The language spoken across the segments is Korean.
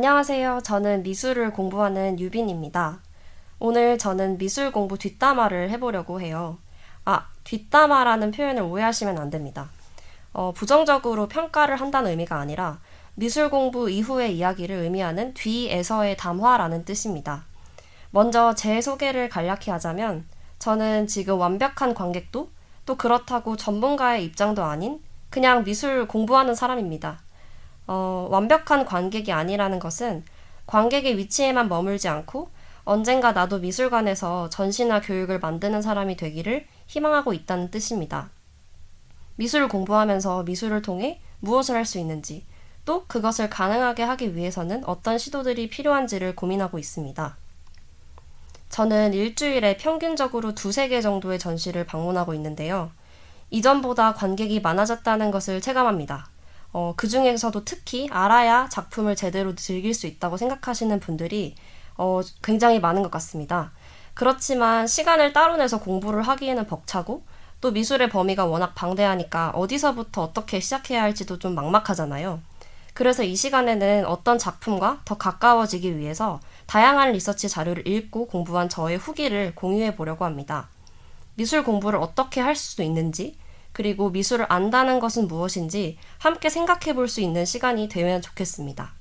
안녕하세요. 저는 미술을 공부하는 유빈입니다. 오늘 저는 미술 공부 뒷담화를 해보려고 해요. 뒷담화라는 표현을 오해하시면 안 됩니다. 부정적으로 평가를 한다는 의미가 아니라 미술 공부 이후의 이야기를 의미하는 뒤에서의 담화라는 뜻입니다. 먼저 제 소개를 간략히 하자면 저는 지금 완벽한 관객도 또 그렇다고 전문가의 입장도 아닌 그냥 미술 공부하는 사람입니다. 완벽한 관객이 아니라는 것은 관객의 위치에만 머물지 않고 언젠가 나도 미술관에서 전시나 교육을 만드는 사람이 되기를 희망하고 있다는 뜻입니다. 미술을 공부하면서 미술을 통해 무엇을 할 수 있는지, 또 그것을 가능하게 하기 위해서는 어떤 시도들이 필요한지를 고민하고 있습니다. 저는 일주일에 평균적으로 2~3개 정도의 전시를 방문하고 있는데요. 이전보다 관객이 많아졌다는 것을 체감합니다. 그 중에서도 특히 알아야 작품을 제대로 즐길 수 있다고 생각하시는 분들이 굉장히 많은 것 같습니다. 그렇지만 시간을 따로 내서 공부를 하기에는 벅차고 또 미술의 범위가 워낙 방대하니까 어디서부터 어떻게 시작해야 할지도 좀 막막하잖아요. 그래서 이 시간에는 어떤 작품과 더 가까워지기 위해서 다양한 리서치 자료를 읽고 공부한 저의 후기를 공유해 보려고 합니다. 미술 공부를 어떻게 할 수 있는지, 그리고 미술을 안다는 것은 무엇인지 함께 생각해 볼 수 있는 시간이 되면 좋겠습니다.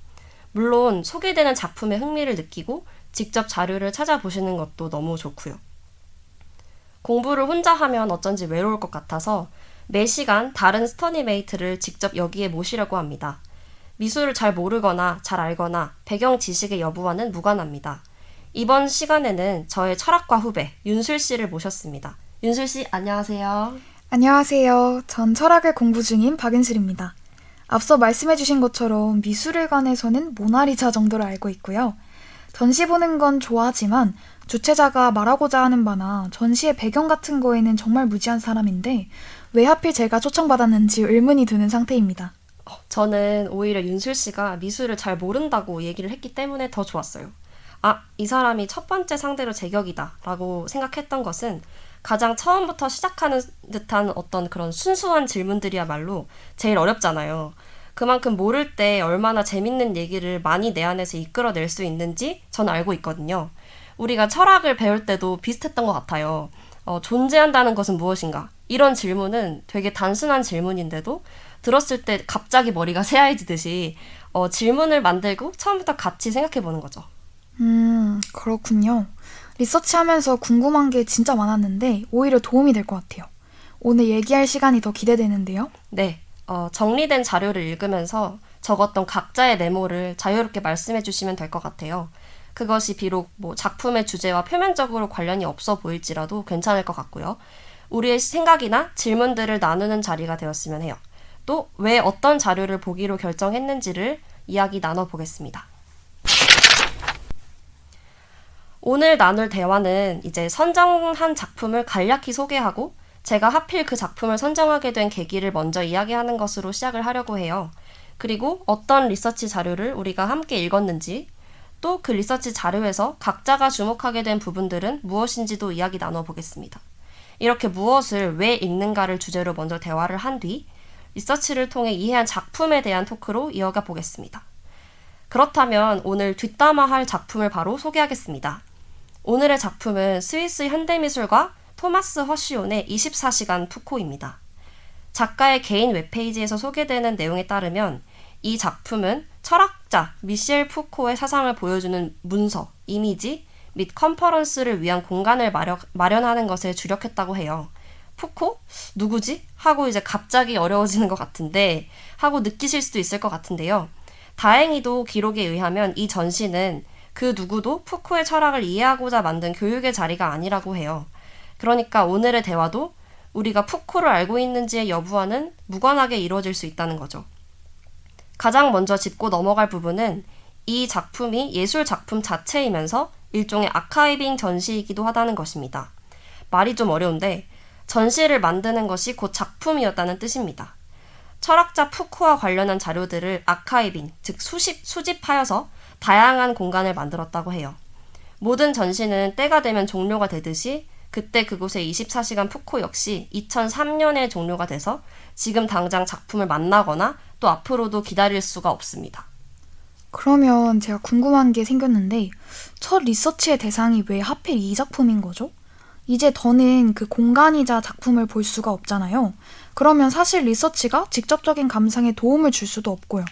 물론 소개되는 작품에 흥미를 느끼고 직접 자료를 찾아보시는 것도 너무 좋고요. 공부를 혼자 하면 어쩐지 외로울 것 같아서 매 시간 다른 스터디메이트를 직접 여기에 모시려고 합니다. 미술을 잘 모르거나 잘 알거나 배경 지식의 여부와는 무관합니다. 이번 시간에는 저의 철학과 후배 윤술 씨를 모셨습니다. 윤술 씨, 안녕하세요. 안녕하세요. 전 철학을 공부 중인 박은슬입니다. 앞서 말씀해주신 것처럼 미술관에서는 모나리자 정도를 알고 있고요. 전시 보는 건 좋아하지만 주최자가 말하고자 하는 바나 전시의 배경 같은 거에는 정말 무지한 사람인데 왜 하필 제가 초청받았는지 의문이 드는 상태입니다. 저는 오히려 윤술 씨가 미술을 잘 모른다고 얘기를 했기 때문에 더 좋았어요. 이 사람이 첫 번째 상대로 제격이다 라고 생각했던 것은 가장 처음부터 시작하는 듯한 어떤 그런 순수한 질문들이야말로 제일 어렵잖아요. 그만큼 모를 때 얼마나 재밌는 얘기를 많이 내 안에서 이끌어낼 수 있는지 저는 알고 있거든요. 우리가 철학을 배울 때도 비슷했던 것 같아요. 존재한다는 것은 무엇인가? 이런 질문은 되게 단순한 질문인데도 들었을 때 갑자기 머리가 새하얘지듯이 질문을 만들고 처음부터 같이 생각해 보는 거죠. 그렇군요. 리서치하면서 궁금한 게 진짜 많았는데 오히려 도움이 될 것 같아요. 오늘 얘기할 시간이 더 기대되는데요. 네, 정리된 자료를 읽으면서 적었던 각자의 메모를 자유롭게 말씀해 주시면 될 것 같아요. 그것이 비록 작품의 주제와 표면적으로 관련이 없어 보일지라도 괜찮을 것 같고요. 우리의 생각이나 질문들을 나누는 자리가 되었으면 해요. 또 왜 어떤 자료를 보기로 결정했는지를 이야기 나눠보겠습니다. 오늘 나눌 대화는 이제 선정한 작품을 간략히 소개하고 제가 하필 그 작품을 선정하게 된 계기를 먼저 이야기하는 것으로 시작을 하려고 해요. 그리고 어떤 리서치 자료를 우리가 함께 읽었는지, 또 그 리서치 자료에서 각자가 주목하게 된 부분들은 무엇인지도 이야기 나눠보겠습니다. 이렇게 무엇을 왜 읽는가를 주제로 먼저 대화를 한 뒤 리서치를 통해 이해한 작품에 대한 토크로 이어가 보겠습니다. 그렇다면 오늘 뒷담화할 작품을 바로 소개하겠습니다. 오늘의 작품은 스위스 현대미술가 토마스 허쉬온의 24시간 푸코입니다. 작가의 개인 웹페이지에서 소개되는 내용에 따르면 이 작품은 철학자 미셸 푸코의 사상을 보여주는 문서, 이미지 및 컨퍼런스를 위한 공간을 마련하는 것에 주력했다고 해요. 푸코? 누구지? 하고 이제 갑자기 어려워지는 것 같은데 하고 느끼실 수도 있을 것 같은데요. 다행히도 기록에 의하면 이 전시는 그 누구도 푸코의 철학을 이해하고자 만든 교육의 자리가 아니라고 해요. 그러니까 오늘의 대화도 우리가 푸코를 알고 있는지의 여부와는 무관하게 이루어질 수 있다는 거죠. 가장 먼저 짚고 넘어갈 부분은 이 작품이 예술 작품 자체이면서 일종의 아카이빙 전시이기도 하다는 것입니다. 말이 좀 어려운데 전시를 만드는 것이 곧 작품이었다는 뜻입니다. 철학자 푸코와 관련한 자료들을 아카이빙, 즉 수집하여서 다양한 공간을 만들었다고 해요. 모든 전시는 때가 되면 종료가 되듯이 그때 그곳의 24시간 푸코 역시 2003년에 종료가 돼서 지금 당장 작품을 만나거나 또 앞으로도 기다릴 수가 없습니다. 그러면 제가 궁금한 게 생겼는데, 첫 리서치의 대상이 왜 하필 이 작품인 거죠? 이제 더는 그 공간이자 작품을 볼 수가 없잖아요. 그러면 사실 리서치가 직접적인 감상에 도움을 줄 수도 없고요.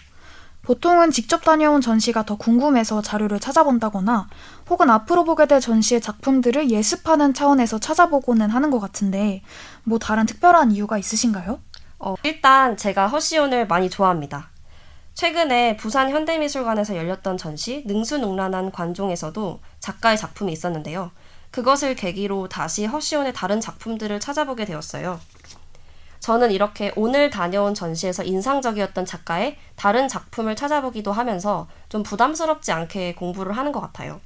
보통은 직접 다녀온 전시가 더 궁금해서 자료를 찾아본다거나 혹은 앞으로 보게 될 전시의 작품들을 예습하는 차원에서 찾아보고는 하는 것 같은데 뭐 다른 특별한 이유가 있으신가요? 일단 제가 허시온을 많이 좋아합니다. 최근에 부산 현대미술관에서 열렸던 전시 능수능란한 관종에서도 작가의 작품이 있었는데요. 그것을 계기로 다시 허시온의 다른 작품들을 찾아보게 되었어요. 저는 이렇게 오늘 다녀온 전시에서 인상적이었던 작가의 다른 작품을 찾아보기도 하면서 좀 부담스럽지 않게 공부를 하는 것 같아요.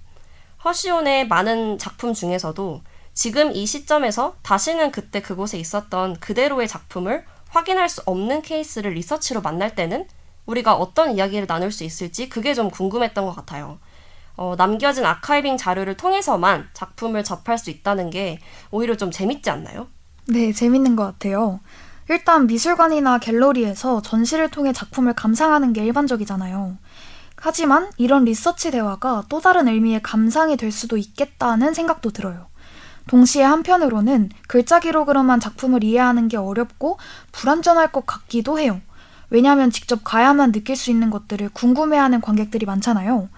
허시온의 많은 작품 중에서도 지금 이 시점에서 다시는 그때 그곳에 있었던 그대로의 작품을 확인할 수 없는 케이스를 리서치로 만날 때는 우리가 어떤 이야기를 나눌 수 있을지 그게 좀 궁금했던 것 같아요. 남겨진 아카이빙 자료를 통해서만 작품을 접할 수 있다는 게 오히려 좀 재밌지 않나요? 네, 재밌는 것 같아요. 일단 미술관이나 갤러리에서 전시를 통해 작품을 감상하는 게 일반적이잖아요. 하지만 이런 리서치 대화가 또 다른 의미의 감상이 될 수도 있겠다는 생각도 들어요. 동시에 한편으로는 글자 기록으로만 작품을 이해하는 게 어렵고 불완전할 것 같기도 해요. 왜냐하면 직접 가야만 느낄 수 있는 것들을 궁금해하는 관객들이 많잖아요.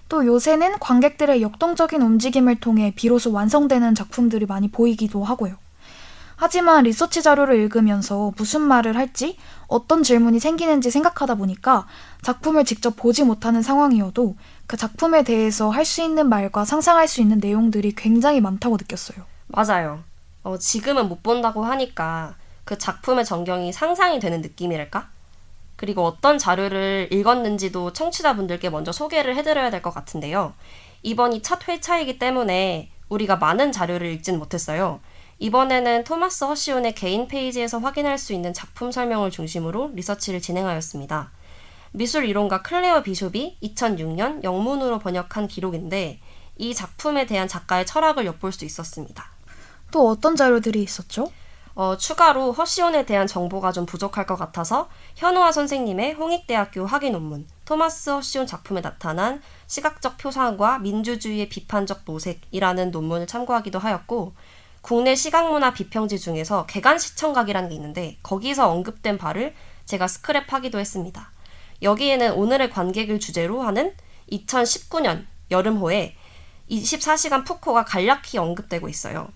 또 요새는 관객들의 역동적인 움직임을 통해 비로소 완성되는 작품들이 많이 보이기도 하고요. 하지만 리서치 자료를 읽으면서 무슨 말을 할지, 어떤 질문이 생기는지 생각하다 보니까 작품을 직접 보지 못하는 상황이어도 그 작품에 대해서 할 수 있는 말과 상상할 수 있는 내용들이 굉장히 많다고 느꼈어요. 맞아요. 지금은 못 본다고 하니까 그 작품의 전경이 상상이 되는 느낌이랄까? 그리고 어떤 자료를 읽었는지도 청취자분들께 먼저 소개를 해드려야 될 것 같은데요. 이번이 첫 회차이기 때문에 우리가 많은 자료를 읽지는 못했어요. 이번에는 토마스 허시온의 개인 페이지에서 확인할 수 있는 작품 설명을 중심으로 리서치를 진행하였습니다. 미술 이론가 클레어 비숍이 2006년 영문으로 번역한 기록인데 이 작품에 대한 작가의 철학을 엿볼 수 있었습니다. 또 어떤 자료들이 있었죠? 추가로 허시온에 대한 정보가 좀 부족할 것 같아서 현우아 선생님의 홍익대학교 학위 논문 토마스 허시온 작품에 나타난 시각적 표상과 민주주의의 비판적 모색이라는 논문을 참고하기도 하였고 국내 시각문화 비평지 중에서 개간 시청각이라는 게 있는데 거기서 언급된 바를 제가 스크랩하기도 했습니다. 여기에는 오늘의 관객을 주제로 하는 2019년 여름호에 24시간 푸코가 간략히 언급되고 있어요.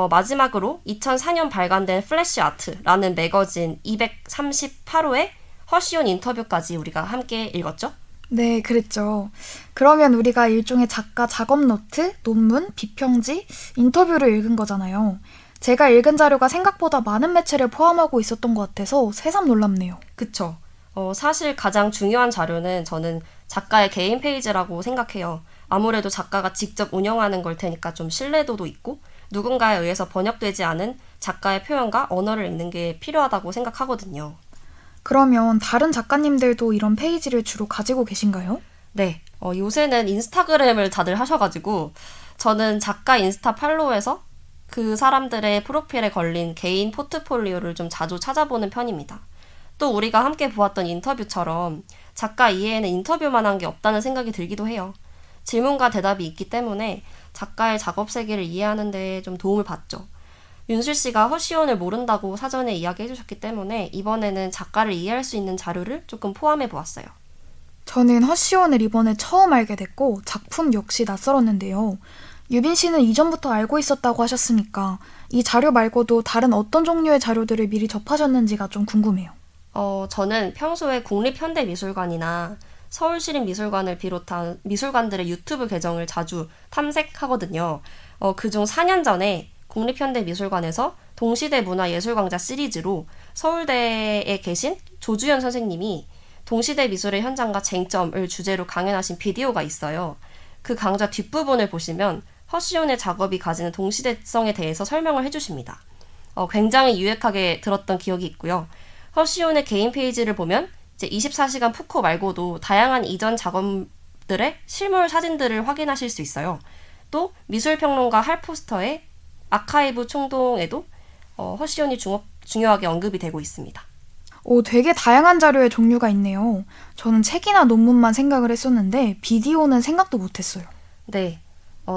마지막으로 2004년 발간된 플래시 아트라는 매거진 238호의 허시온 인터뷰까지 우리가 함께 읽었죠? 네, 그랬죠. 그러면 우리가 일종의 작가 작업 노트, 논문, 비평지, 인터뷰를 읽은 거잖아요. 제가 읽은 자료가 생각보다 많은 매체를 포함하고 있었던 것 같아서 새삼 놀랍네요. 그쵸. 사실 가장 중요한 자료는 저는 작가의 개인 페이지라고 생각해요. 아무래도 작가가 직접 운영하는 걸 테니까 좀 신뢰도도 있고 누군가에 의해서 번역되지 않은 작가의 표현과 언어를 읽는 게 필요하다고 생각하거든요. 그러면 다른 작가님들도 이런 페이지를 주로 가지고 계신가요? 네, 요새는 인스타그램을 다들 하셔가지고 저는 작가 인스타 팔로우에서 그 사람들의 프로필에 걸린 개인 포트폴리오를 좀 자주 찾아보는 편입니다. 또 우리가 함께 보았던 인터뷰처럼 작가 이외에는 인터뷰만 한 게 없다는 생각이 들기도 해요. 질문과 대답이 있기 때문에 작가의 작업 세계를 이해하는 데 좀 도움을 받죠. 윤실 씨가 허시온을 모른다고 사전에 이야기해 주셨기 때문에 이번에는 작가를 이해할 수 있는 자료를 조금 포함해 보았어요. 저는 허시온을 이번에 처음 알게 됐고 작품 역시 낯설었는데요. 유빈 씨는 이전부터 알고 있었다고 하셨으니까 이 자료 말고도 다른 어떤 종류의 자료들을 미리 접하셨는지가 좀 궁금해요. 저는 평소에 국립현대미술관이나 서울시립미술관을 비롯한 미술관들의 유튜브 계정을 자주 탐색하거든요. 그중 4년 전에 국립현대미술관에서 동시대 문화예술광자 시리즈로 서울대에 계신 조주현 선생님이 동시대 미술의 현장과 쟁점을 주제로 강연하신 비디오가 있어요. 그 강좌 뒷부분을 보시면 허시온의 작업이 가지는 동시대성에 대해서 설명을 해주십니다. 굉장히 유익하게 들었던 기억이 있고요. 허시온의 개인 페이지를 보면 이제 24시간 푸코 말고도 다양한 이전 작업들의 실물 사진들을 확인하실 수 있어요. 또 미술평론가 할포스터의 아카이브 총동에도 허시온이 중요하게 언급이 되고 있습니다. 오, 되게 다양한 자료의 종류가 있네요. 저는 책이나 논문만 생각을 했었는데 비디오는 생각도 못했어요. 네.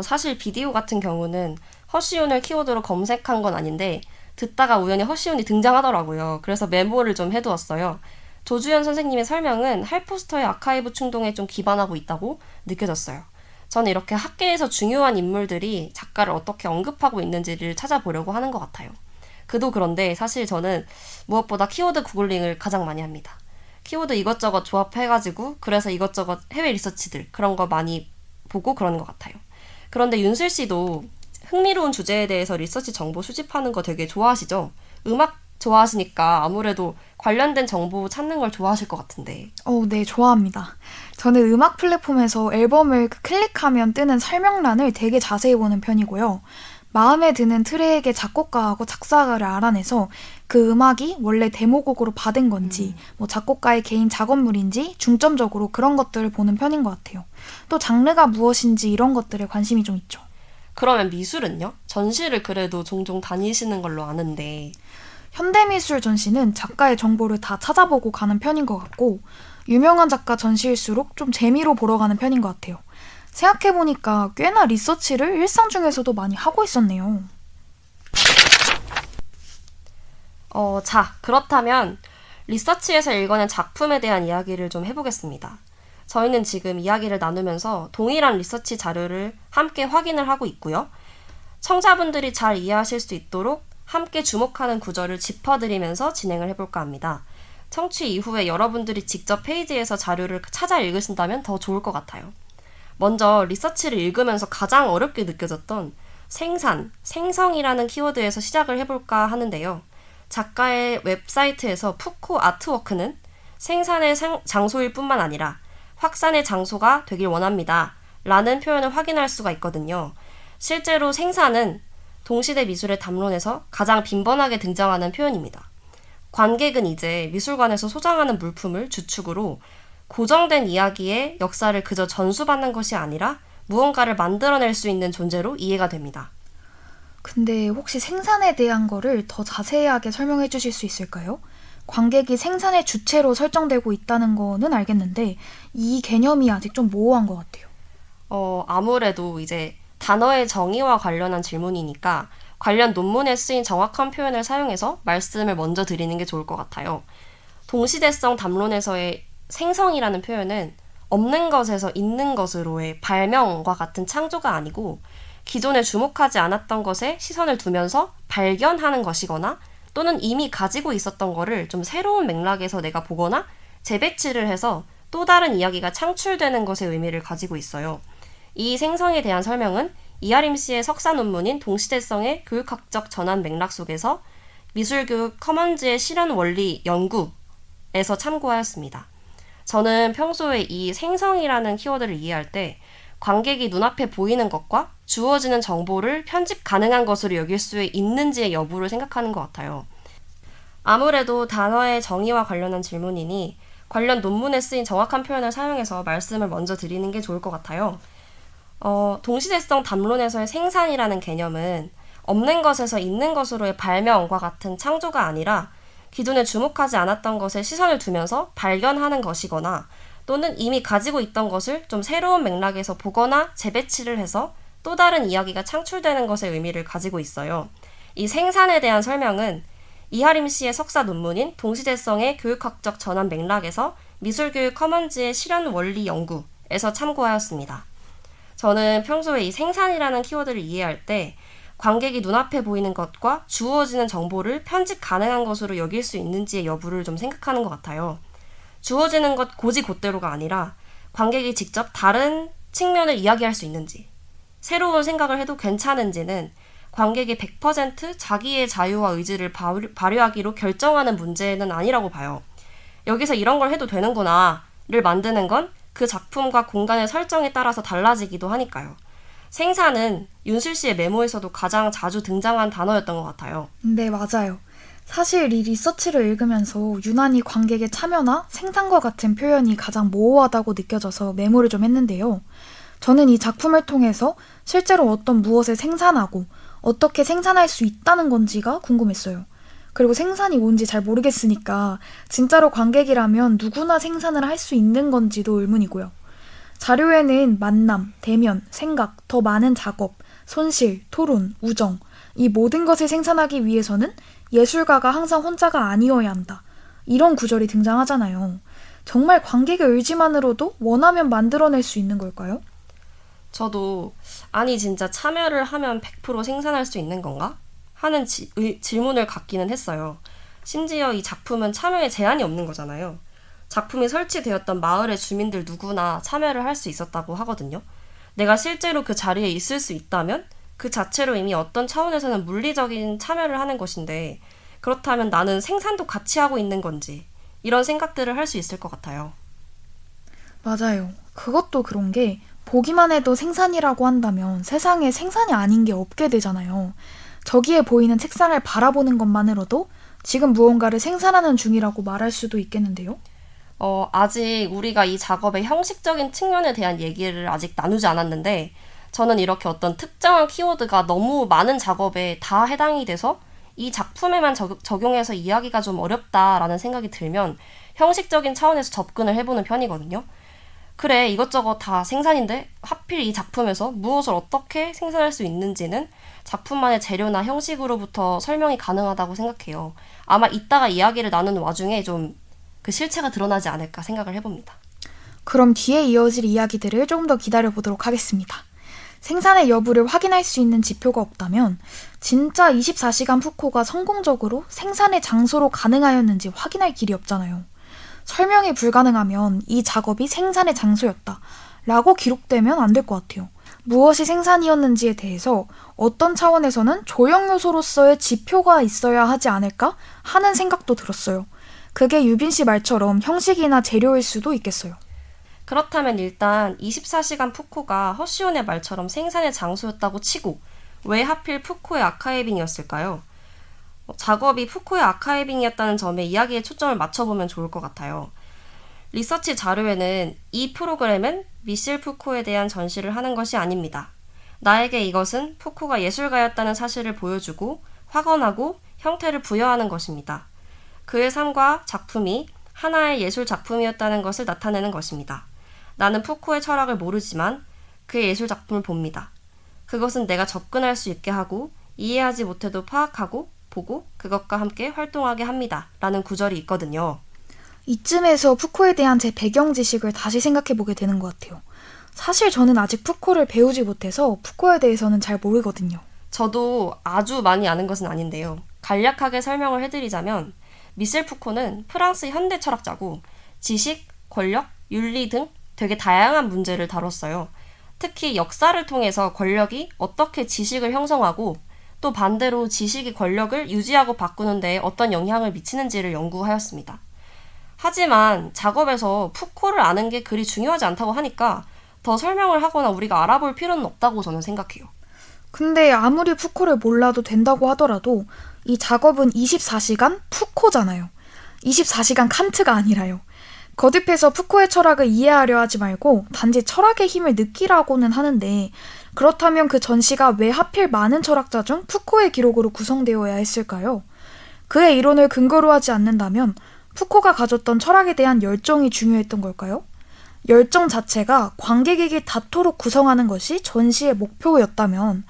사실 비디오 같은 경우는 허시운을 키워드로 검색한 건 아닌데 듣다가 우연히 허시운이 등장하더라고요. 그래서 메모를 좀 해두었어요. 조주현 선생님의 설명은 할포스터의 아카이브 충동에 좀 기반하고 있다고 느껴졌어요. 저는 이렇게 학계에서 중요한 인물들이 작가를 어떻게 언급하고 있는지를 찾아보려고 하는 것 같아요. 그도 그런데 사실 저는 무엇보다 키워드 구글링을 가장 많이 합니다. 키워드 이것저것 조합해가지고 그래서 이것저것 해외 리서치들 그런 거 많이 보고 그러는 것 같아요. 그런데 윤슬 씨도 흥미로운 주제에 대해서 리서치 정보 수집하는 거 되게 좋아하시죠? 음악 좋아하시니까 아무래도 관련된 정보 찾는 걸 좋아하실 것 같은데. 네, 좋아합니다. 저는 음악 플랫폼에서 앨범을 클릭하면 뜨는 설명란을 되게 자세히 보는 편이고요. 마음에 드는 트랙의 작곡가하고 작사가를 알아내서 그 음악이 원래 데모곡으로 받은 건지, 작곡가의 개인 작업물인지 중점적으로 그런 것들을 보는 편인 것 같아요. 또 장르가 무엇인지 이런 것들에 관심이 좀 있죠. 그러면 미술은요? 전시를 그래도 종종 다니시는 걸로 아는데. 현대미술 전시는 작가의 정보를 다 찾아보고 가는 편인 것 같고, 유명한 작가 전시일수록 좀 재미로 보러 가는 편인 것 같아요. 생각해보니까 꽤나 리서치를 일상 중에서도 많이 하고 있었네요. 자, 그렇다면 리서치에서 읽어낸 작품에 대한 이야기를 좀 해보겠습니다. 저희는 지금 이야기를 나누면서 동일한 리서치 자료를 함께 확인을 하고 있고요. 청자분들이 잘 이해하실 수 있도록 함께 주목하는 구절을 짚어드리면서 진행을 해볼까 합니다. 청취 이후에 여러분들이 직접 페이지에서 자료를 찾아 읽으신다면 더 좋을 것 같아요. 먼저 리서치를 읽으면서 가장 어렵게 느껴졌던 생산, 생성이라는 키워드에서 시작을 해볼까 하는데요. 작가의 웹사이트에서 푸코 아트워크는 생산의 장소일 뿐만 아니라 확산의 장소가 되길 원합니다. 라는 표현을 확인할 수가 있거든요. 실제로 생산은 동시대 미술의 담론에서 가장 빈번하게 등장하는 표현입니다. 관객은 이제 미술관에서 소장하는 물품을 주축으로 고정된 이야기의 역사를 그저 전수받는 것이 아니라 무언가를 만들어낼 수 있는 존재로 이해가 됩니다. 근데 혹시 생산에 대한 거를 더 자세하게 설명해 주실 수 있을까요? 관객이 생산의 주체로 설정되고 있다는 거는 알겠는데 이 개념이 아직 좀 모호한 것 같아요. 아무래도 이제 단어의 정의와 관련한 질문이니까 관련 논문에 쓰인 정확한 표현을 사용해서 말씀을 먼저 드리는 게 좋을 것 같아요. 동시대성 담론에서의 생성이라는 표현은 없는 것에서 있는 것으로의 발명과 같은 창조가 아니고 기존에 주목하지 않았던 것에 시선을 두면서 발견하는 것이거나 또는 이미 가지고 있었던 거를 좀 새로운 맥락에서 내가 보거나 재배치를 해서 또 다른 이야기가 창출되는 것의 의미를 가지고 있어요. 이 생성에 대한 설명은 이하림 씨의 석사 논문인 동시대성의 교육학적 전환 맥락 속에서 미술교육 커먼즈의 실현 원리 연구에서 참고하였습니다. 저는 평소에 이 생성이라는 키워드를 이해할 때 관객이 눈앞에 보이는 것과 주어지는 정보를 편집 가능한 것으로 여길 수 있는지의 여부를 생각하는 것 같아요. 아무래도 단어의 정의와 관련한 질문이니 관련 논문에 쓰인 정확한 표현을 사용해서 말씀을 먼저 드리는 게 좋을 것 같아요. 동시대성 담론에서의 생산이라는 개념은 없는 것에서 있는 것으로의 발명과 같은 창조가 아니라 기존에 주목하지 않았던 것에 시선을 두면서 발견하는 것이거나 또는 이미 가지고 있던 것을 좀 새로운 맥락에서 보거나 재배치를 해서 또 다른 이야기가 창출되는 것의 의미를 가지고 있어요. 이 생산에 대한 설명은 이하림 씨의 석사 논문인 동시대성의 교육학적 전환 맥락에서 미술교육 커먼즈의 실현 원리 연구에서 참고하였습니다. 저는 평소에 이 생산이라는 키워드를 이해할 때 관객이 눈앞에 보이는 것과 주어지는 정보를 편집 가능한 것으로 여길 수 있는지의 여부를 좀 생각하는 것 같아요. 주어지는 것 곧이곧대로가 아니라 관객이 직접 다른 측면을 이야기할 수 있는지, 새로운 생각을 해도 괜찮은지는 관객이 100% 자기의 자유와 의지를 발휘하기로 결정하는 문제는 아니라고 봐요. 여기서 이런 걸 해도 되는구나를 만드는 건 그 작품과 공간의 설정에 따라서 달라지기도 하니까요. 생산은 윤슬 씨의 메모에서도 가장 자주 등장한 단어였던 것 같아요. 네, 맞아요. 사실 이 리서치를 읽으면서 유난히 관객의 참여나 생산과 같은 표현이 가장 모호하다고 느껴져서 메모를 좀 했는데요. 저는 이 작품을 통해서 실제로 어떤 무엇을 생산하고 어떻게 생산할 수 있다는 건지가 궁금했어요. 그리고 생산이 뭔지 잘 모르겠으니까 진짜로 관객이라면 누구나 생산을 할 수 있는 건지도 의문이고요. 자료에는 만남, 대면, 생각, 더 많은 작업, 손실, 토론, 우정, 이 모든 것을 생산하기 위해서는 예술가가 항상 혼자가 아니어야 한다. 이런 구절이 등장하잖아요. 정말 관객의 의지만으로도 원하면 만들어낼 수 있는 걸까요? 저도 아니 진짜 참여를 하면 100% 생산할 수 있는 건가? 하는 질문을 갖기는 했어요. 심지어 이 작품은 참여에 제한이 없는 거잖아요. 작품이 설치되었던 마을의 주민들 누구나 참여를 할 수 있었다고 하거든요. 내가 실제로 그 자리에 있을 수 있다면 그 자체로 이미 어떤 차원에서는 물리적인 참여를 하는 것인데, 그렇다면 나는 생산도 같이 하고 있는 건지, 이런 생각들을 할 수 있을 것 같아요. 맞아요. 그것도 그런 게 보기만 해도 생산이라고 한다면 세상에 생산이 아닌 게 없게 되잖아요. 저기에 보이는 책상을 바라보는 것만으로도 지금 무언가를 생산하는 중이라고 말할 수도 있겠는데요. 아직 우리가 이 작업의 형식적인 측면에 대한 얘기를 아직 나누지 않았는데, 저는 이렇게 어떤 특정한 키워드가 너무 많은 작업에 다 해당이 돼서 이 작품에만 적용해서 이야기가 좀 어렵다라는 생각이 들면 형식적인 차원에서 접근을 해보는 편이거든요. 그래, 이것저것 다 생산인데 하필 이 작품에서 무엇을 어떻게 생산할 수 있는지는 작품만의 재료나 형식으로부터 설명이 가능하다고 생각해요. 아마 이따가 이야기를 나누는 와중에 좀 그 실체가 드러나지 않을까 생각을 해봅니다. 그럼 뒤에 이어질 이야기들을 조금 더 기다려보도록 하겠습니다. 생산의 여부를 확인할 수 있는 지표가 없다면 진짜 24시간 푸코가 성공적으로 생산의 장소로 가능하였는지 확인할 길이 없잖아요. 설명이 불가능하면 이 작업이 생산의 장소였다 라고 기록되면 안 될 것 같아요. 무엇이 생산이었는지에 대해서 어떤 차원에서는 조형 요소로서의 지표가 있어야 하지 않을까 하는 생각도 들었어요. 그게 유빈 씨 말처럼 형식이나 재료일 수도 있겠어요. 그렇다면 일단 24시간 푸코가 허시온의 말처럼 생산의 장소였다고 치고 왜 하필 푸코의 아카이빙이었을까요? 작업이 푸코의 아카이빙이었다는 점에 이야기에 초점을 맞춰보면 좋을 것 같아요. 리서치 자료에는 이 프로그램은 미셸 푸코에 대한 전시를 하는 것이 아닙니다. 나에게 이것은 푸코가 예술가였다는 사실을 보여주고 확언하고 형태를 부여하는 것입니다. 그의 삶과 작품이 하나의 예술 작품이었다는 것을 나타내는 것입니다. 나는 푸코의 철학을 모르지만 그의 예술 작품을 봅니다. 그것은 내가 접근할 수 있게 하고 이해하지 못해도 파악하고 보고 그것과 함께 활동하게 합니다. 라는 구절이 있거든요. 이쯤에서 푸코에 대한 제 배경 지식을 다시 생각해보게 되는 것 같아요. 사실 저는 아직 푸코를 배우지 못해서 푸코에 대해서는 잘 모르거든요. 저도 아주 많이 아는 것은 아닌데요. 간략하게 설명을 해드리자면 미셸 푸코는 프랑스 현대 철학자고 지식, 권력, 윤리 등 되게 다양한 문제를 다뤘어요. 특히 역사를 통해서 권력이 어떻게 지식을 형성하고 또 반대로 지식이 권력을 유지하고 바꾸는 데 어떤 영향을 미치는지를 연구하였습니다. 하지만 작업에서 푸코를 아는 게 그리 중요하지 않다고 하니까 더 설명을 하거나 우리가 알아볼 필요는 없다고 저는 생각해요. 근데 아무리 푸코를 몰라도 된다고 하더라도 이 작업은 24시간 푸코잖아요. 24시간 칸트가 아니라요. 거듭해서 푸코의 철학을 이해하려 하지 말고 단지 철학의 힘을 느끼라고는 하는데, 그렇다면 그 전시가 왜 하필 많은 철학자 중 푸코의 기록으로 구성되어야 했을까요? 그의 이론을 근거로 하지 않는다면 푸코가 가졌던 철학에 대한 열정이 중요했던 걸까요? 열정 자체가 관객에게 닿도록 구성하는 것이 전시의 목표였다면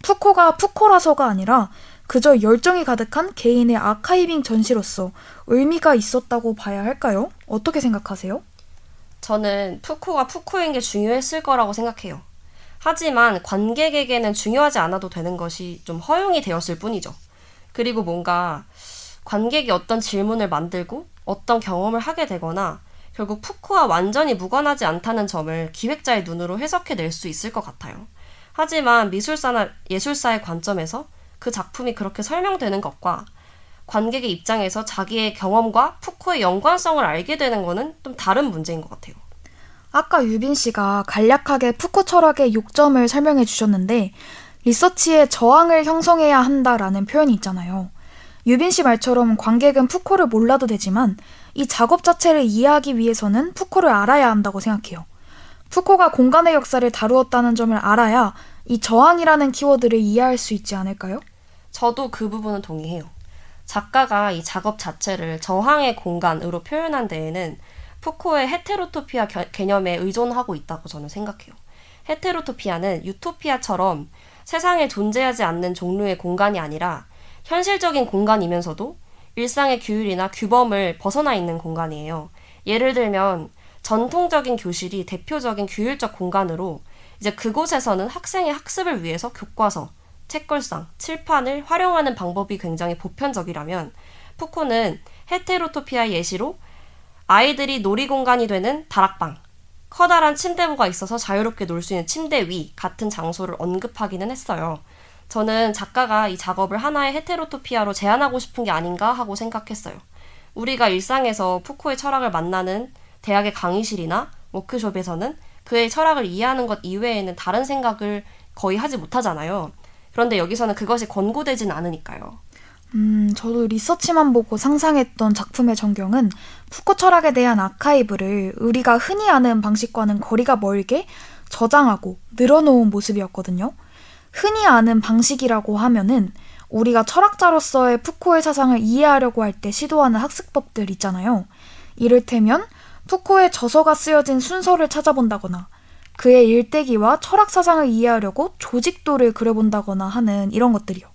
푸코가 푸코라서가 아니라 그저 열정이 가득한 개인의 아카이빙 전시로서 의미가 있었다고 봐야 할까요? 어떻게 생각하세요? 저는 푸코가 푸코인 게 중요했을 거라고 생각해요. 하지만 관객에게는 중요하지 않아도 되는 것이 좀 허용이 되었을 뿐이죠. 그리고 뭔가 관객이 어떤 질문을 만들고 어떤 경험을 하게 되거나 결국 푸코와 완전히 무관하지 않다는 점을 기획자의 눈으로 해석해낼 수 있을 것 같아요. 하지만 미술사나 예술사의 관점에서 그 작품이 그렇게 설명되는 것과 관객의 입장에서 자기의 경험과 푸코의 연관성을 알게 되는 것은 좀 다른 문제인 것 같아요. 아까 유빈 씨가 간략하게 푸코 철학의 요점을 설명해 주셨는데 리서치에 저항을 형성해야 한다라는 표현이 있잖아요. 유빈 씨 말처럼 관객은 푸코를 몰라도 되지만 이 작업 자체를 이해하기 위해서는 푸코를 알아야 한다고 생각해요. 푸코가 공간의 역사를 다루었다는 점을 알아야 이 저항이라는 키워드를 이해할 수 있지 않을까요? 저도 그 부분은 동의해요. 작가가 이 작업 자체를 저항의 공간으로 표현한 데에는 푸코의 헤테로토피아 개념에 의존하고 있다고 저는 생각해요. 헤테로토피아는 유토피아처럼 세상에 존재하지 않는 종류의 공간이 아니라 현실적인 공간이면서도 일상의 규율이나 규범을 벗어나 있는 공간이에요. 예를 들면 전통적인 교실이 대표적인 규율적 공간으로 이제 그곳에서는 학생의 학습을 위해서 교과서, 책걸상, 칠판을 활용하는 방법이 굉장히 보편적이라면 푸코는 헤테로토피아의 예시로 아이들이 놀이공간이 되는 다락방, 커다란 침대부가 있어서 자유롭게 놀 수 있는 침대 위 같은 장소를 언급하기는 했어요. 저는 작가가 이 작업을 하나의 헤테로토피아로 제안하고 싶은 게 아닌가 하고 생각했어요. 우리가 일상에서 푸코의 철학을 만나는 대학의 강의실이나 워크숍에서는 그의 철학을 이해하는 것 이외에는 다른 생각을 거의 하지 못하잖아요. 그런데 여기서는 그것이 권고되진 않으니까요. 저도 리서치만 보고 상상했던 작품의 전경은 푸코 철학에 대한 아카이브를 우리가 흔히 아는 방식과는 거리가 멀게 저장하고 늘어놓은 모습이었거든요. 흔히 아는 방식이라고 하면은 우리가 철학자로서의 푸코의 사상을 이해하려고 할 때 시도하는 학습법들 있잖아요. 이를테면 푸코의 저서가 쓰여진 순서를 찾아본다거나 그의 일대기와 철학 사상을 이해하려고 조직도를 그려본다거나 하는 이런 것들이요.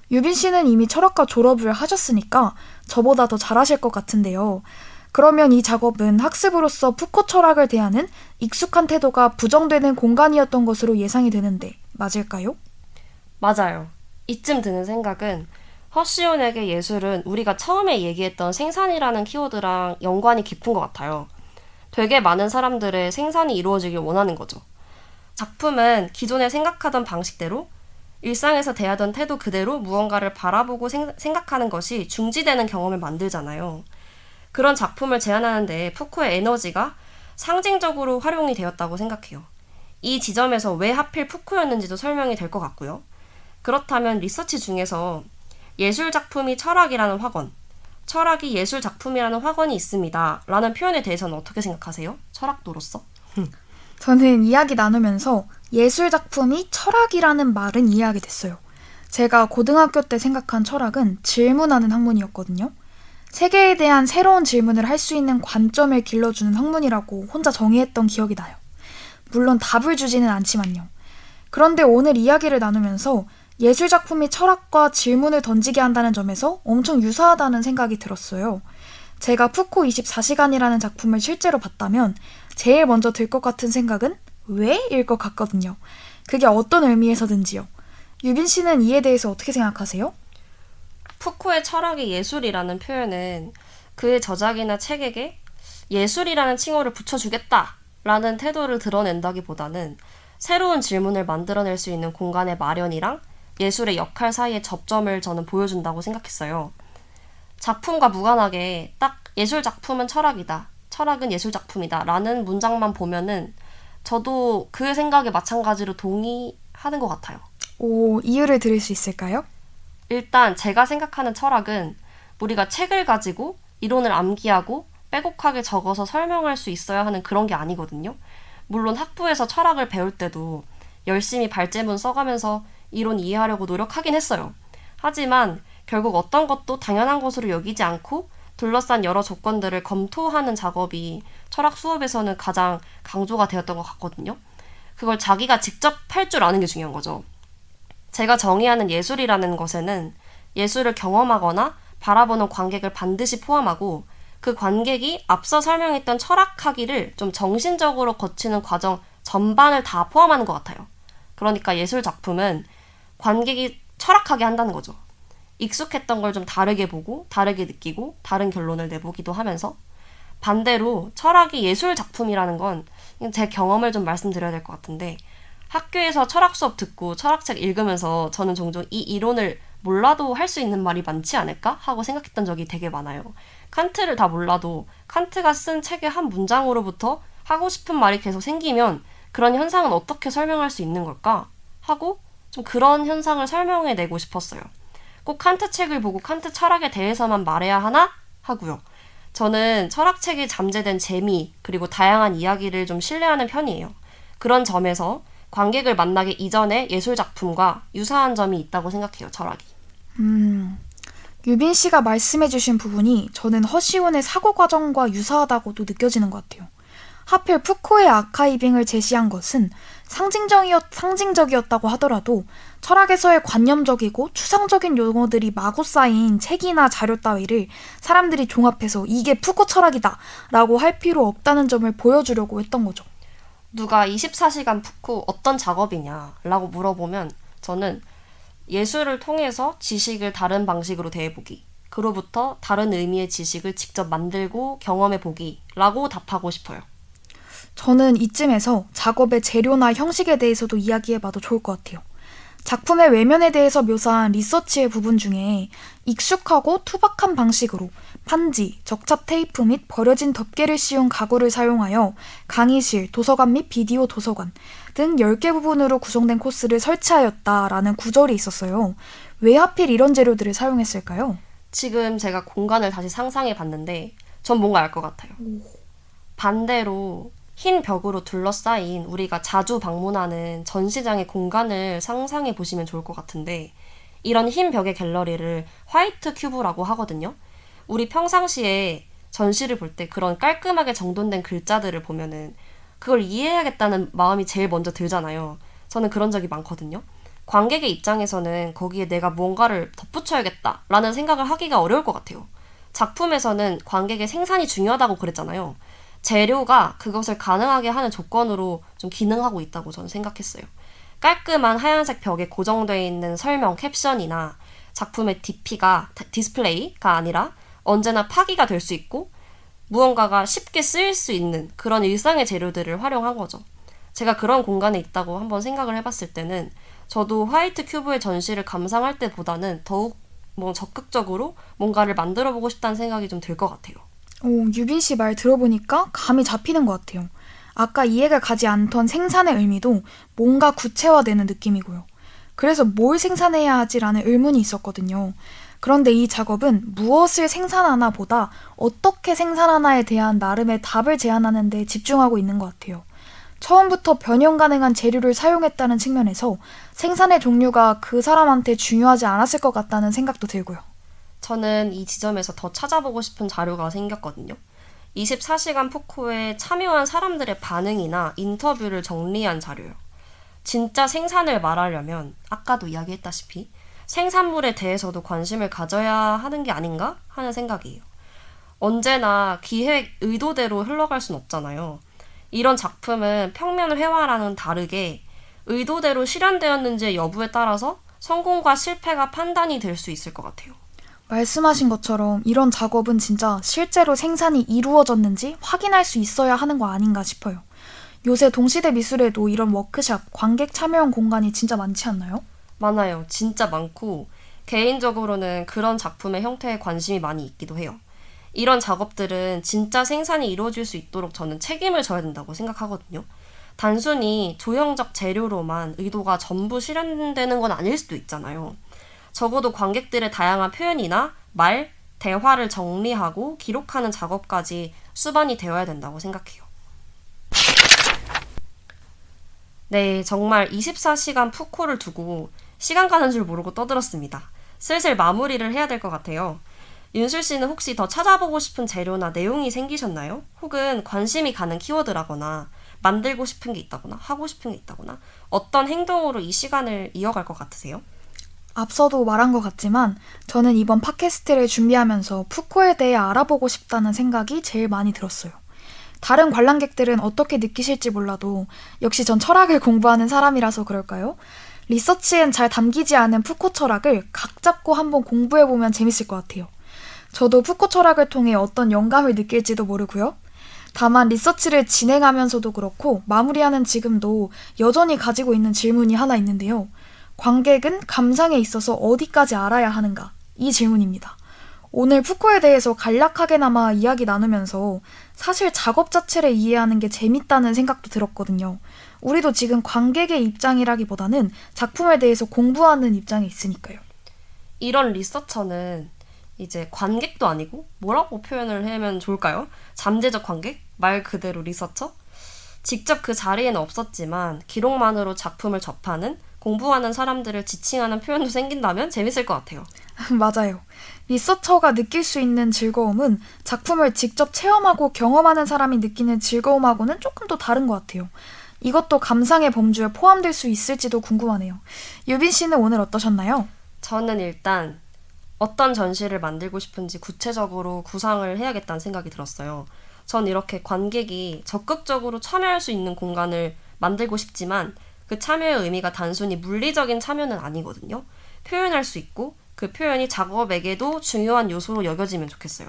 유빈 씨는 이미 철학과 졸업을 하셨으니까 저보다 더 잘하실 것 같은데요. 그러면 이 작업은 학습으로서 푸코 철학을 대하는 익숙한 태도가 부정되는 공간이었던 것으로 예상이 되는데 맞을까요? 맞아요. 이쯤 드는 생각은 허시온에게 예술은 우리가 처음에 얘기했던 생산이라는 키워드랑 연관이 깊은 것 같아요. 되게 많은 사람들의 생산이 이루어지길 원하는 거죠. 작품은 기존에 생각하던 방식대로 일상에서 대하던 태도 그대로 무언가를 바라보고 생각하는 것이 중지되는 경험을 만들잖아요. 그런 작품을 제안하는데 푸코의 에너지가 상징적으로 활용이 되었다고 생각해요. 이 지점에서 왜 하필 푸코였는지도 설명이 될 것 같고요. 그렇다면 리서치 중에서 예술 작품이 철학이라는 확언, 철학이 예술 작품이라는 확언이 있습니다 라는 표현에 대해서는 어떻게 생각하세요? 철학도로서? 저는 이야기 나누면서 예술 작품이 철학이라는 말은 이해하게 됐어요. 제가 고등학교 때 생각한 철학은 질문하는 학문이었거든요. 세계에 대한 새로운 질문을 할 수 있는 관점을 길러주는 학문이라고 혼자 정의했던 기억이 나요. 물론 답을 주지는 않지만요. 그런데 오늘 이야기를 나누면서 예술 작품이 철학과 질문을 던지게 한다는 점에서 엄청 유사하다는 생각이 들었어요. 제가 푸코 24시간이라는 작품을 실제로 봤다면 제일 먼저 들 것 같은 생각은 왜? 일 것 같거든요. 그게 어떤 의미에서든지요. 유빈 씨는 이에 대해서 어떻게 생각하세요? 푸코의 철학이 예술이라는 표현은 그의 저작이나 책에게 예술이라는 칭호를 붙여주겠다라는 태도를 드러낸다기보다는 새로운 질문을 만들어낼 수 있는 공간의 마련이랑 예술의 역할 사이의 접점을 저는 보여준다고 생각했어요. 작품과 무관하게 딱 예술 작품은 철학이다, 철학은 예술 작품이다 라는 문장만 보면은 저도 그 생각에 마찬가지로 동의하는 것 같아요. 오, 이유를 들을 수 있을까요? 일단 제가 생각하는 철학은 우리가 책을 가지고 이론을 암기하고 빼곡하게 적어서 설명할 수 있어야 하는 그런 게 아니거든요. 물론 학부에서 철학을 배울 때도 열심히 발제문 써가면서 이론 이해하려고 노력하긴 했어요. 하지만 결국 어떤 것도 당연한 것으로 여기지 않고 둘러싼 여러 조건들을 검토하는 작업이 철학 수업에서는 가장 강조가 되었던 것 같거든요. 그걸 자기가 직접 할 줄 아는 게 중요한 거죠. 제가 정의하는 예술이라는 것에는 예술을 경험하거나 바라보는 관객을 반드시 포함하고 그 관객이 앞서 설명했던 철학하기를 좀 정신적으로 거치는 과정 전반을 다 포함하는 것 같아요. 그러니까 예술 작품은 관객이 철학하게 한다는 거죠. 익숙했던 걸 좀 다르게 보고 다르게 느끼고 다른 결론을 내보기도 하면서 반대로 철학이 예술 작품이라는 건 제 경험을 좀 말씀드려야 될 것 같은데 학교에서 철학 수업 듣고 철학책 읽으면서 저는 종종 이 이론을 몰라도 할 수 있는 말이 많지 않을까 하고 생각했던 적이 되게 많아요. 칸트를 다 몰라도 칸트가 쓴 책의 한 문장으로부터 하고 싶은 말이 계속 생기면 그런 현상은 어떻게 설명할 수 있는 걸까 하고 좀 그런 현상을 설명해내고 싶었어요. 꼭 칸트 책을 보고 칸트 철학에 대해서만 말해야 하나 하고요. 저는 철학책에 잠재된 재미 그리고 다양한 이야기를 좀 신뢰하는 편이에요. 그런 점에서 관객을 만나기 이전의 예술 작품과 유사한 점이 있다고 생각해요, 철학이. 유빈 씨가 말씀해주신 부분이 저는 허시온의 사고 과정과 유사하다고도 느껴지는 것 같아요. 하필 푸코의 아카이빙을 제시한 것은 상징적이었다고 하더라도 철학에서의 관념적이고 추상적인 용어들이 마구 쌓인 책이나 자료 따위를 사람들이 종합해서 이게 푸코 철학이다 라고 할 필요 없다는 점을 보여주려고 했던 거죠. 누가 24시간 푸코 어떤 작업이냐 라고 물어보면 저는 예술을 통해서 지식을 다른 방식으로 대해보기, 그로부터 다른 의미의 지식을 직접 만들고 경험해보기 라고 답하고 싶어요. 저는 이쯤에서 작업의 재료나 형식에 대해서도 이야기해봐도 좋을 것 같아요. 작품의 외면에 대해서 묘사한 리서치의 부분 중에 익숙하고 투박한 방식으로 판지, 적착 테이프 및 버려진 덮개를 씌운 가구를 사용하여 강의실, 도서관 및 비디오 도서관 등 10개 부분으로 구성된 코스를 설치하였다라는 구절이 있었어요. 왜 하필 이런 재료들을 사용했을까요? 지금 제가 공간을 다시 상상해 봤는데 전 뭔가 알 것 같아요. 반대로 흰 벽으로 둘러싸인 우리가 자주 방문하는 전시장의 공간을 상상해 보시면 좋을 것 같은데, 이런 흰 벽의 갤러리를 화이트 큐브라고 하거든요. 우리 평상시에 전시를 볼 때 그런 깔끔하게 정돈된 글자들을 보면은 그걸 이해해야겠다는 마음이 제일 먼저 들잖아요. 저는 그런 적이 많거든요. 관객의 입장에서는 거기에 내가 뭔가를 덧붙여야겠다라는 생각을 하기가 어려울 것 같아요. 작품에서는 관객의 생산이 중요하다고 그랬잖아요. 재료가 그것을 가능하게 하는 조건으로 좀 기능하고 있다고 저는 생각했어요. 깔끔한 하얀색 벽에 고정되어 있는 설명 캡션이나 작품의 디스플레이가 아니라 언제나 파기가 될 수 있고 무언가가 쉽게 쓰일 수 있는 그런 일상의 재료들을 활용한 거죠. 제가 그런 공간에 있다고 한번 생각을 해봤을 때는 저도 화이트 큐브의 전시를 감상할 때보다는 더욱 적극적으로 뭔가를 만들어보고 싶다는 생각이 좀 들 것 같아요. 유빈 씨 말 들어보니까 감이 잡히는 것 같아요. 아까 이해가 가지 않던 생산의 의미도 뭔가 구체화되는 느낌이고요. 그래서 뭘 생산해야 하지라는 의문이 있었거든요. 그런데 이 작업은 무엇을 생산하나 보다 어떻게 생산하나에 대한 나름의 답을 제안하는 데 집중하고 있는 것 같아요. 처음부터 변형 가능한 재료를 사용했다는 측면에서 생산의 종류가 그 사람한테 중요하지 않았을 것 같다는 생각도 들고요. 저는 이 지점에서 더 찾아보고 싶은 자료가 생겼거든요. 24시간 푸코에 참여한 사람들의 반응이나 인터뷰를 정리한 자료요. 진짜 생산을 말하려면 아까도 이야기했다시피 생산물에 대해서도 관심을 가져야 하는 게 아닌가 하는 생각이에요. 언제나 기획 의도대로 흘러갈 순 없잖아요. 이런 작품은 평면 회화랑은 다르게 의도대로 실현되었는지의 여부에 따라서 성공과 실패가 판단이 될 수 있을 것 같아요. 말씀하신 것처럼 이런 작업은 진짜 실제로 생산이 이루어졌는지 확인할 수 있어야 하는 거 아닌가 싶어요. 요새 동시대 미술에도 이런 워크샵, 관객 참여형 공간이 진짜 많지 않나요? 많아요. 진짜 많고 개인적으로는 그런 작품의 형태에 관심이 많이 있기도 해요. 이런 작업들은 진짜 생산이 이루어질 수 있도록 저는 책임을 져야 된다고 생각하거든요. 단순히 조형적 재료로만 의도가 전부 실현되는 건 아닐 수도 있잖아요. 적어도 관객들의 다양한 표현이나 말, 대화를 정리하고 기록하는 작업까지 수반이 되어야 된다고 생각해요. 네, 정말 24시간 푸코를 두고 시간 가는 줄 모르고 떠들었습니다. 슬슬 마무리를 해야 될 것 같아요. 윤술 씨는 혹시 더 찾아보고 싶은 재료나 내용이 생기셨나요? 혹은 관심이 가는 키워드라거나 만들고 싶은 게 있다거나 하고 싶은 게 있다거나 어떤 행동으로 이 시간을 이어갈 것 같으세요? 앞서도 말한 것 같지만 저는 이번 팟캐스트를 준비하면서 푸코에 대해 알아보고 싶다는 생각이 제일 많이 들었어요. 다른 관람객들은 어떻게 느끼실지 몰라도 역시 전 철학을 공부하는 사람이라서 그럴까요? 리서치엔 잘 담기지 않은 푸코 철학을 각 잡고 한번 공부해보면 재밌을 것 같아요. 저도 푸코 철학을 통해 어떤 영감을 느낄지도 모르고요. 다만 리서치를 진행하면서도 그렇고 마무리하는 지금도 여전히 가지고 있는 질문이 하나 있는데요. 관객은 감상에 있어서 어디까지 알아야 하는가? 이 질문입니다. 오늘 푸코에 대해서 간략하게나마 이야기 나누면서 사실 작업 자체를 이해하는 게 재밌다는 생각도 들었거든요. 우리도 지금 관객의 입장이라기보다는 작품에 대해서 공부하는 입장에 있으니까요. 이런 리서처는 이제 관객도 아니고 뭐라고 표현을 하면 좋을까요? 잠재적 관객? 말 그대로 리서처? 직접 그 자리에는 없었지만 기록만으로 작품을 접하는 공부하는 사람들을 지칭하는 표현도 생긴다면 재밌을 것 같아요. 맞아요. 리서처가 느낄 수 있는 즐거움은 작품을 직접 체험하고 경험하는 사람이 느끼는 즐거움하고는 조금 더 다른 것 같아요. 이것도 감상의 범주에 포함될 수 있을지도 궁금하네요. 유빈 씨는 오늘 어떠셨나요? 저는 일단 어떤 전시를 만들고 싶은지 구체적으로 구상을 해야겠다는 생각이 들었어요. 전 이렇게 관객이 적극적으로 참여할 수 있는 공간을 만들고 싶지만 그 참여의 의미가 단순히 물리적인 참여는 아니거든요. 표현할 수 있고 그 표현이 작업에게도 중요한 요소로 여겨지면 좋겠어요.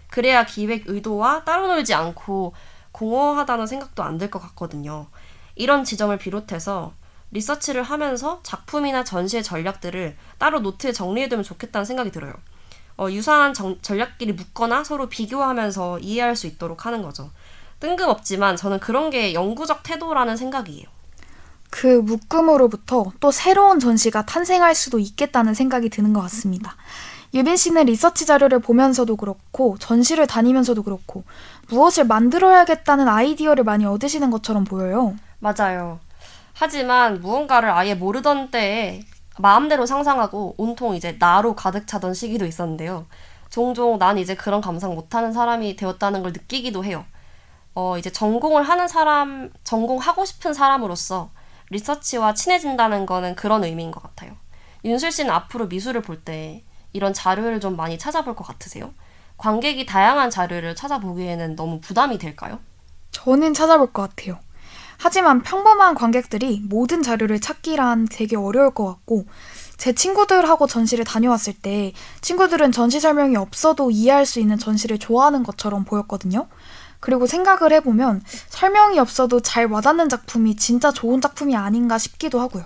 그래야 기획 의도와 따로 놀지 않고 공허하다는 생각도 안 들 것 같거든요. 이런 지점을 비롯해서 리서치를 하면서 작품이나 전시의 전략들을 따로 노트에 정리해두면 좋겠다는 생각이 들어요. 유사한 전략끼리 묶거나 서로 비교하면서 이해할 수 있도록 하는 거죠. 뜬금없지만 저는 그런 게 영구적 태도라는 생각이에요. 그 묶음으로부터 또 새로운 전시가 탄생할 수도 있겠다는 생각이 드는 것 같습니다. 유빈 씨는 리서치 자료를 보면서도 그렇고 전시를 다니면서도 그렇고 무엇을 만들어야겠다는 아이디어를 많이 얻으시는 것처럼 보여요. 맞아요. 하지만 무언가를 아예 모르던 때에 마음대로 상상하고 온통 이제 나로 가득 차던 시기도 있었는데요. 종종 난 이제 그런 감상 못하는 사람이 되었다는 걸 느끼기도 해요. 이제 전공하고 싶은 사람으로서 리서치와 친해진다는 거는 그런 의미인 것 같아요. 윤슬 씨는 앞으로 미술을 볼 때 이런 자료를 좀 많이 찾아볼 것 같으세요? 관객이 다양한 자료를 찾아보기에는 너무 부담이 될까요? 저는 찾아볼 것 같아요. 하지만 평범한 관객들이 모든 자료를 찾기란 되게 어려울 것 같고 제 친구들하고 전시를 다녀왔을 때 친구들은 전시 설명이 없어도 이해할 수 있는 전시를 좋아하는 것처럼 보였거든요. 그리고 생각을 해보면 설명이 없어도 잘 와닿는 작품이 진짜 좋은 작품이 아닌가 싶기도 하고요.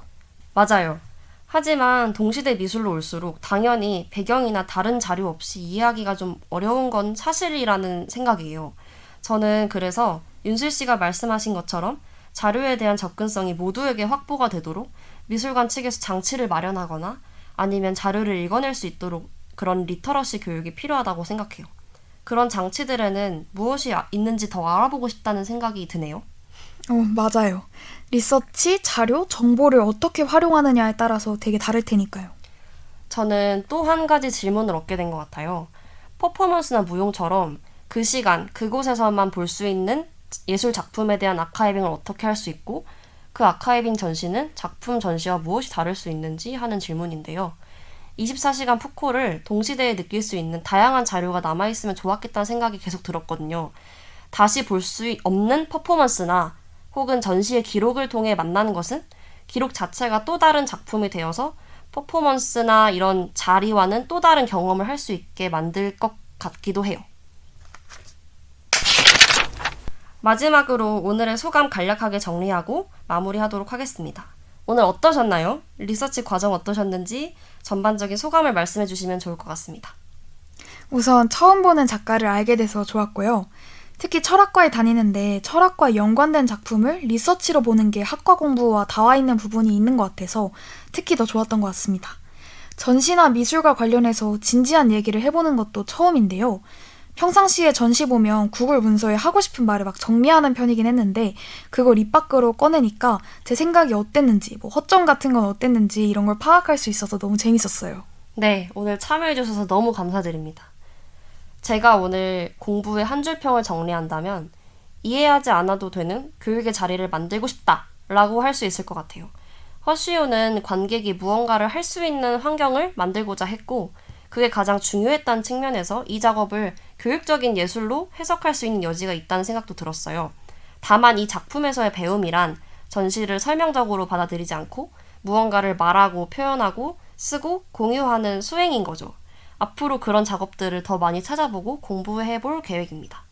맞아요. 하지만 동시대 미술로 올수록 당연히 배경이나 다른 자료 없이 이해하기가 좀 어려운 건 사실이라는 생각이에요. 저는 그래서 윤슬 씨가 말씀하신 것처럼 자료에 대한 접근성이 모두에게 확보가 되도록 미술관 측에서 장치를 마련하거나 아니면 자료를 읽어낼 수 있도록 그런 리터러시 교육이 필요하다고 생각해요. 그런 장치들에는 무엇이 있는지 더 알아보고 싶다는 생각이 드네요. 맞아요. 리서치, 자료, 정보를 어떻게 활용하느냐에 따라서 되게 다를 테니까요. 저는 또 한 가지 질문을 얻게 된 것 같아요. 퍼포먼스나 무용처럼 그 시간, 그곳에서만 볼 수 있는 예술 작품에 대한 아카이빙을 어떻게 할 수 있고 그 아카이빙 전시는 작품 전시와 무엇이 다를 수 있는지 하는 질문인데요. 24시간 푸코를 동시대에 느낄 수 있는 다양한 자료가 남아있으면 좋았겠다는 생각이 계속 들었거든요. 다시 볼 수 없는 퍼포먼스나 혹은 전시의 기록을 통해 만나는 것은 기록 자체가 또 다른 작품이 되어서 퍼포먼스나 이런 자리와는 또 다른 경험을 할 수 있게 만들 것 같기도 해요. 마지막으로 오늘의 소감 간략하게 정리하고 마무리하도록 하겠습니다. 오늘 어떠셨나요? 리서치 과정 어떠셨는지 전반적인 소감을 말씀해 주시면 좋을 것 같습니다. 우선 처음 보는 작가를 알게 돼서 좋았고요. 특히 철학과에 다니는데 철학과 연관된 작품을 리서치로 보는 게 학과 공부와 닿아 있는 부분이 있는 것 같아서 특히 더 좋았던 것 같습니다. 전시나 미술과 관련해서 진지한 얘기를 해보는 것도 처음인데요. 평상시에 전시 보면 구글 문서에 하고 싶은 말을 막 정리하는 편이긴 했는데 그걸 입 밖으로 꺼내니까 제 생각이 어땠는지, 허점 같은 건 어땠는지 이런 걸 파악할 수 있어서 너무 재밌었어요. 네, 오늘 참여해 주셔서 너무 감사드립니다. 제가 오늘 공부의 한 줄평을 정리한다면 이해하지 않아도 되는 교육의 자리를 만들고 싶다라고 할 수 있을 것 같아요. 허쉬우는 관객이 무언가를 할 수 있는 환경을 만들고자 했고 그게 가장 중요했다는 측면에서 이 작업을 교육적인 예술로 해석할 수 있는 여지가 있다는 생각도 들었어요. 다만 이 작품에서의 배움이란 전시를 설명적으로 받아들이지 않고 무언가를 말하고 표현하고 쓰고 공유하는 수행인 거죠. 앞으로 그런 작업들을 더 많이 찾아보고 공부해볼 계획입니다.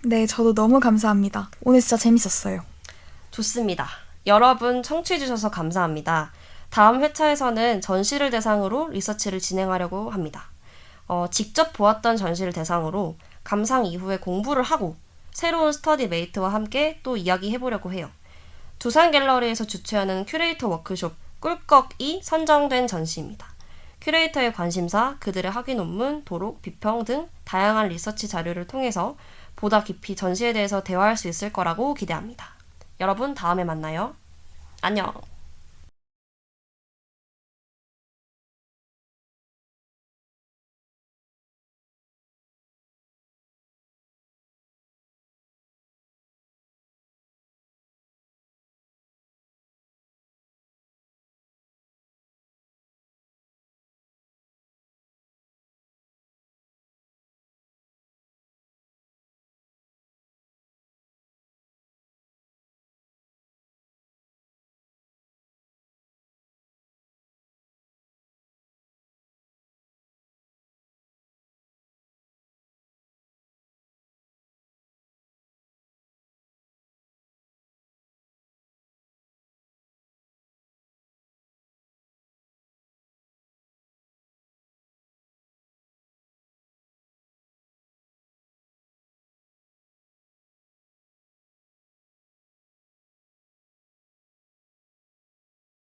네, 저도 너무 감사합니다. 오늘 진짜 재밌었어요. 좋습니다. 여러분 청취해주셔서 감사합니다. 다음 회차에서는 전시를 대상으로 리서치를 진행하려고 합니다. 직접 보았던 전시를 대상으로 감상 이후에 공부를 하고 새로운 스터디 메이트와 함께 또 이야기해보려고 해요. 두산갤러리에서 주최하는 큐레이터 워크숍 꿀꺽이 선정된 전시입니다. 큐레이터의 관심사, 그들의 학위 논문, 도록, 비평 등 다양한 리서치 자료를 통해서 보다 깊이 전시에 대해서 대화할 수 있을 거라고 기대합니다. 여러분 다음에 만나요. 안녕.